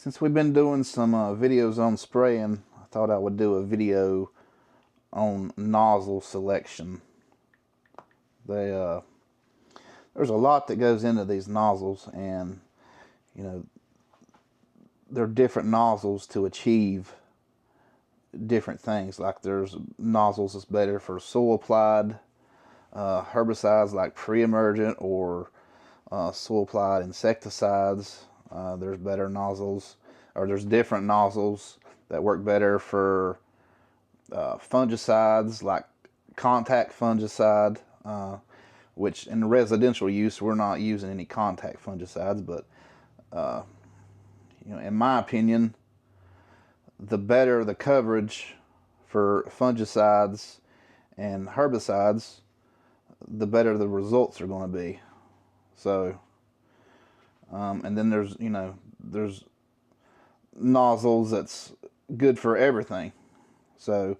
Since we've been doing some videos on spraying, I thought I would do a video on nozzle selection. There's a lot that goes into these nozzles, and there are different nozzles to achieve different things. Like there's nozzles that's better for soil applied herbicides like pre-emergent or soil applied insecticides. There's better nozzles, or there's different nozzles that work better for fungicides like contact fungicide, which in residential use we're not using any contact fungicides, but in my opinion, the better the coverage for fungicides and herbicides, the better the results are going to be. So and then there's nozzles that's good for everything. So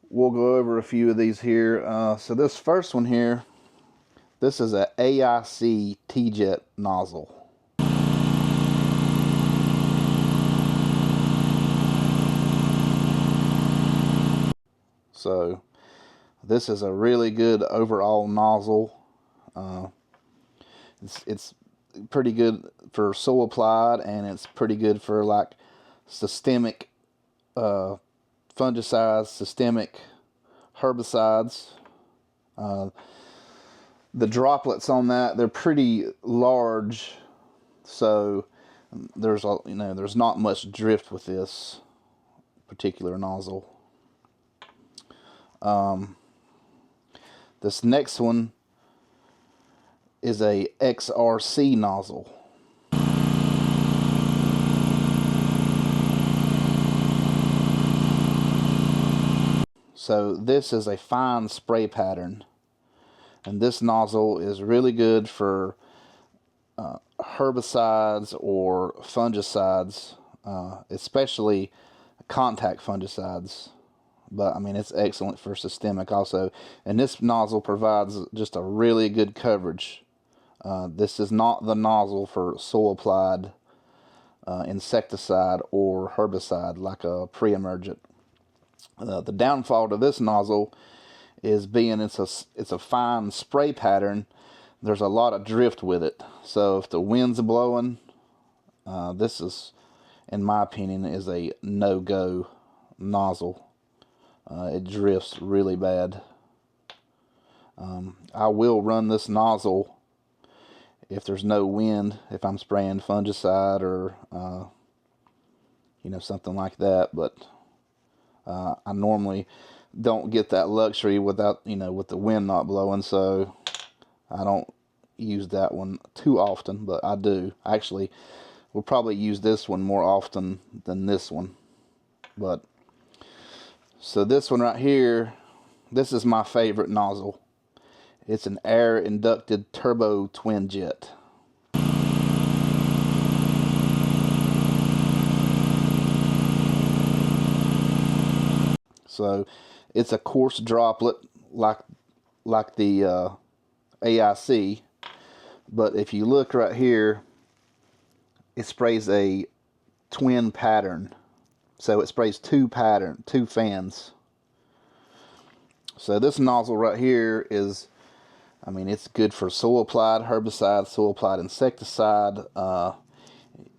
we'll go over a few of these here. So this first one here, this is a AIC TJET nozzle. So this is a really good overall nozzle. It's pretty good for soil applied, and it's pretty good for like systemic fungicides, systemic herbicides. The droplets on that, they're pretty large, so there's not much drift with this particular nozzle. This next one is a XERC nozzle. So this is a fine spray pattern, and this nozzle is really good for herbicides or fungicides, especially contact fungicides. But I mean, it's excellent for systemic also, and this nozzle provides just a really good coverage. This is not the nozzle for soil applied insecticide or herbicide like a pre-emergent. The downfall to this nozzle is being it's a fine spray pattern. There's a lot of drift with it, so if the wind's blowing, this is, in my opinion, is a no-go nozzle. It drifts really bad. I will run this nozzle if there's no wind, if I'm spraying fungicide or something like that, but I normally don't get that luxury without with the wind not blowing, so I don't use that one too often, but I do. Actually, we'll probably use this one more often than this one. But so this one right here, this is my favorite nozzle. It's an air inducted turbo twin jet. So it's a coarse droplet like the AIC, but if you look right here, it sprays a twin pattern. So it sprays two fans. So this nozzle right here is, I mean, it's good for soil applied herbicide, soil applied insecticide.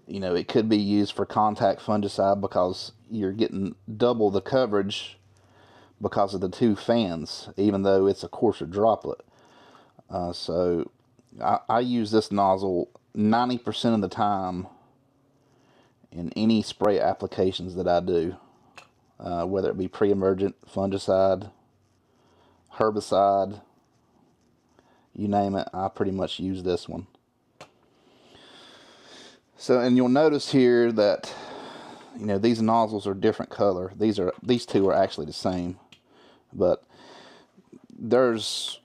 It could be used for contact fungicide because you're getting double the coverage because of the two fans, even though it's a coarser droplet. So I use this nozzle 90% of the time in any spray applications that I do, whether it be pre-emergent, fungicide, herbicide, you name it, I pretty much use this one. So, and you'll notice here that these nozzles are different color. These two are actually the same, but there's,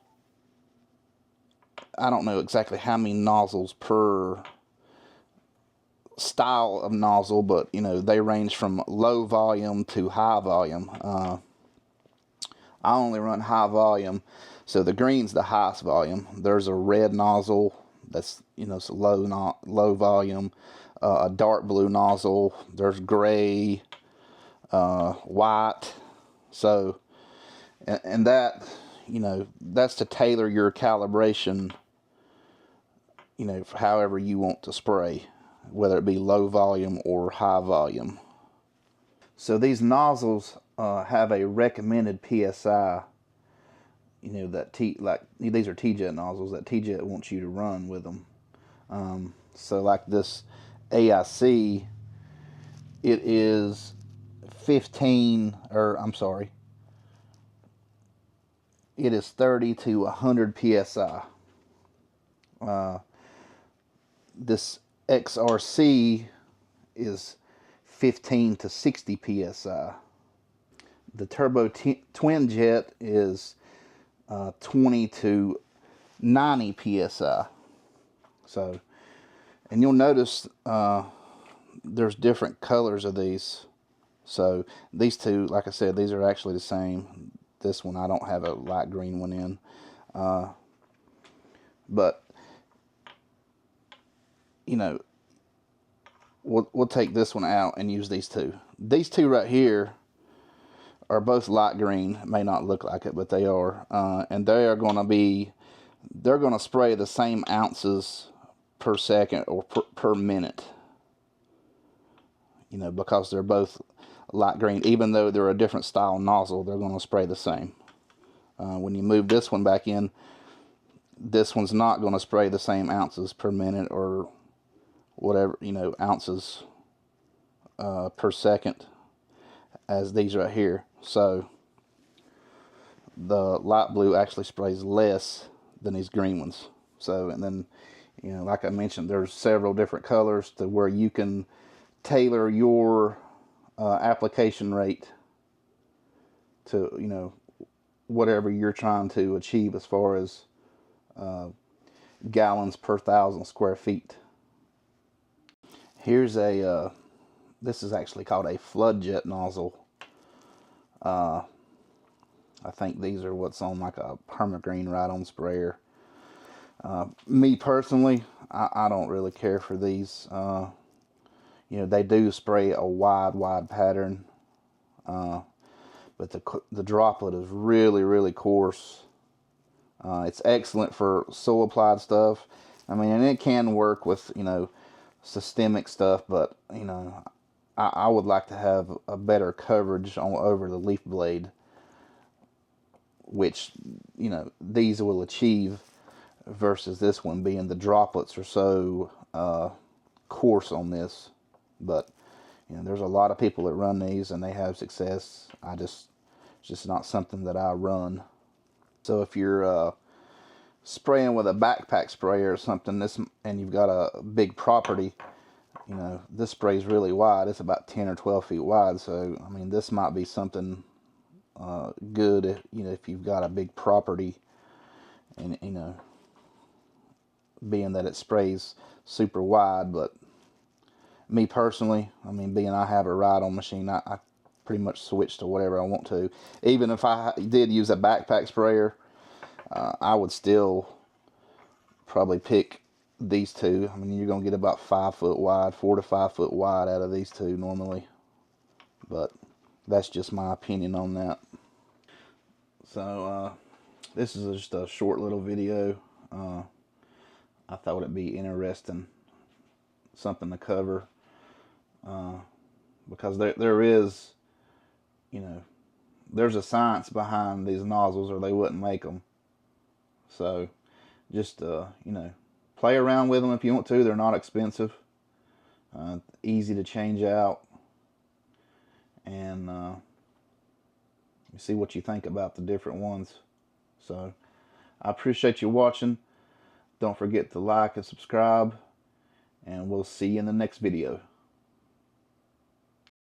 I don't know exactly how many nozzles per style of nozzle, but they range from low volume to high volume. I only run high volume, so the green's the highest volume. There's a red nozzle that's it's low volume. a dark blue nozzle. There's gray, white. So, and that, that's to tailor your calibration, for however you want to spray, whether it be low volume or high volume. So these nozzles have a recommended PSI, that these are TJET nozzles that TJET wants you to run with them. So like this AIC, it is 15, or I'm sorry, it is 30 to 100 PSI. This XRC is 15 to 60 PSI. The Turbo Twin Jet is 20 to 90 PSI. So, and you'll notice there's different colors of these. So these two, like I said, these are actually the same. This one I don't have a light green one in, but we'll take this one out and use these two. These two right here are both light green. It may not look like it, but they are, and they're going to spray the same ounces per second or per minute. Because they're both light green, even though they're a different style nozzle, they're going to spray the same. When you move this one back in, this one's not going to spray the same ounces per minute or whatever, ounces per second as these right here. So the light blue actually sprays less than these green ones. So, and then, like I mentioned, there's several different colors to where you can tailor your application rate to, whatever you're trying to achieve as far as gallons per 1,000 square feet. Here's this is actually called a Floodjet nozzle. I think these are what's on like a permagreen ride-on sprayer. Me personally, I don't really care for these. They do spray a wide pattern, but the droplet is really coarse. It's excellent for soil applied stuff. I mean, and it can work with systemic stuff, but I would like to have a better coverage over the leaf blade, which these will achieve, versus this one being the droplets are so coarse on this. But there's a lot of people that run these and they have success. It's just not something that I run. So if you're spraying with a backpack sprayer or something, and you've got a big property, this spray's really wide. It's about 10 or 12 feet wide. So I mean, this might be something good, if you've got a big property, and being that it sprays super wide. But me personally, I mean, being I have a ride-on machine, I pretty much switch to whatever I want to. Even if I did use a backpack sprayer, I would still probably pick these two. I mean, you're going to get about 5 foot wide, 4 to 5 foot wide out of these two normally. But that's just my opinion on that. So, this is just a short little video. I thought it'd be interesting, something to cover. Because there is, there's a science behind these nozzles, or they wouldn't make them. So just play around with them if you want to. They're not expensive, easy to change out, and see what you think about the different ones. So I appreciate you watching. Don't forget to like and subscribe, and we'll see you in the next video.